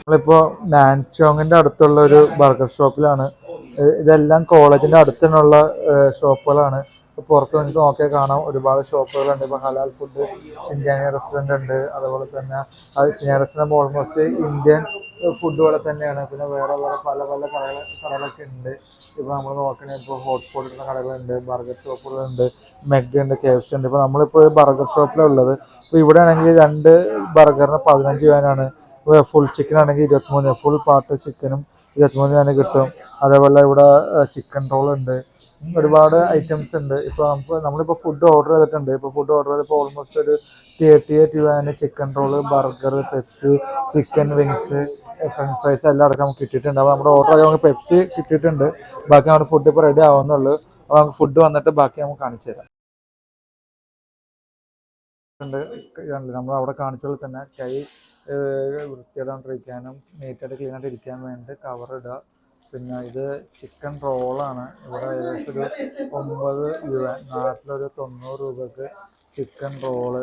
നമ്മളിപ്പോൾ നാൻചോങ്ങിൻ്റെ അടുത്തുള്ള ഒരു ബർഗർ ഷോപ്പിലാണ്. ഇതെല്ലാം കോളേജിൻ്റെ അടുത്തുള്ള ഷോപ്പുകളാണ്. പുറത്ത് നിങ്ങൾക്ക് നോക്കിയാൽ കാണാം, ഒരുപാട് ഷോപ്പുകളുണ്ട്. ഇപ്പോൾ ഹലാൽ ഫുഡ്, ഇന്ത്യൻ റെസ്റ്റോറൻ്റ് ഉണ്ട്. അതുപോലെ തന്നെ അത് Indian restaurant almost Indian food പോലെ തന്നെയാണ്. പിന്നെ വേറെ വേറെ പല പല കടകളൊക്കെ ഉണ്ട്. ഇപ്പോൾ നമ്മൾ നോക്കണമെങ്കിൽ ഇപ്പോൾ ഹോട്ട്സ്പോട്ട് ഇടുന്ന കടകളുണ്ട്, ബർഗർ ഷോപ്പുകളുണ്ട്, മെക്ഡി ഉണ്ട്, KFC ഉണ്ട്. ഇപ്പോൾ നമ്മളിപ്പോൾ ബർഗർ ഷോപ്പിലാണ് ഉള്ളത്. ഇപ്പോൾ ഇവിടെ ആണെങ്കിൽ 2 ബർഗറിന് 15 രൂപയാണ്. ഫുൾ ചിക്കൻ ആണെങ്കിൽ 23, ഫുൾ പാർട്ട് ചിക്കനും 23 കിട്ടും. അതേപോലെ ഇവിടെ ചിക്കൻ റോൾ ഉണ്ട്, ഒരുപാട് ഐറ്റംസ് ഉണ്ട്. ഇപ്പോൾ നമ്മളിപ്പോൾ ഫുഡ് ഓർഡർ ചെയ്തിട്ടുണ്ട്. ഇപ്പോൾ ഫുഡ് ഓർഡർ ചെയ്തപ്പോൾ ഓൾമോസ്റ്റ് ഒരു 38 രൂപയാണ് chicken roll, burger, Pepsi, chicken wings, French fries എല്ലാം അടക്കം നമുക്ക് കിട്ടിയിട്ടുണ്ട്. അപ്പോൾ നമ്മുടെ ഓർഡർ ആയി നമുക്ക് പെപ്സി കിട്ടിയിട്ടുണ്ട്. ബാക്കി നമ്മുടെ ഫുഡ് ഇപ്പോൾ റെഡി ആവുന്നുള്ളൂ. അപ്പോൾ നമുക്ക് ഫുഡ് വന്നിട്ട് ബാക്കി നമുക്ക് കാണിച്ചു തരാം. നമ്മൾ അവിടെ കാണിച്ചതിൽ തന്നെ കൈ വൃത്തിയായിട്ടിരിക്കാനും നീറ്റായിട്ട് ക്ലീനായിട്ട് ഇരിക്കാൻ വേണ്ടി കവർ ഇടുക. പിന്നെ ഇത് ചിക്കൻ റോളാണ്. ഇവിടെ ഏകദേശം ഒരു 9 രൂപ, നാട്ടിലൊരു 90 രൂപക്ക് ചിക്കൻ റോള്.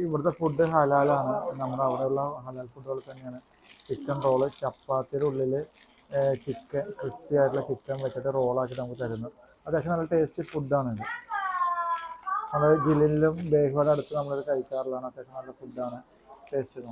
ഇവിടുത്തെ ഫുഡ് ഹലാലാണ്. നമ്മുടെ അവിടെയുള്ള ഹലാൽ ഫുഡുകൾ തന്നെയാണ്. ചിക്കൻ റോള്, ചപ്പാത്തിയുടെ ഉള്ളിൽ ചിക്കൻ, ക്രിസ്പി ആയിട്ടുള്ള ചിക്കൻ വെച്ചിട്ട് റോളാക്കിയിട്ട് നമുക്ക് തരുന്നു. അത്യാവശ്യം നല്ല ടേസ്റ്റി ഫുഡാണിത്. നമ്മൾ ജില്ലിലും ബേഹോടെ അടുത്ത് നമ്മളത് കഴിക്കാറുള്ളതാണ്. അത്യാവശ്യം നല്ല ഫുഡാണ്, ടേസ്റ്റ്.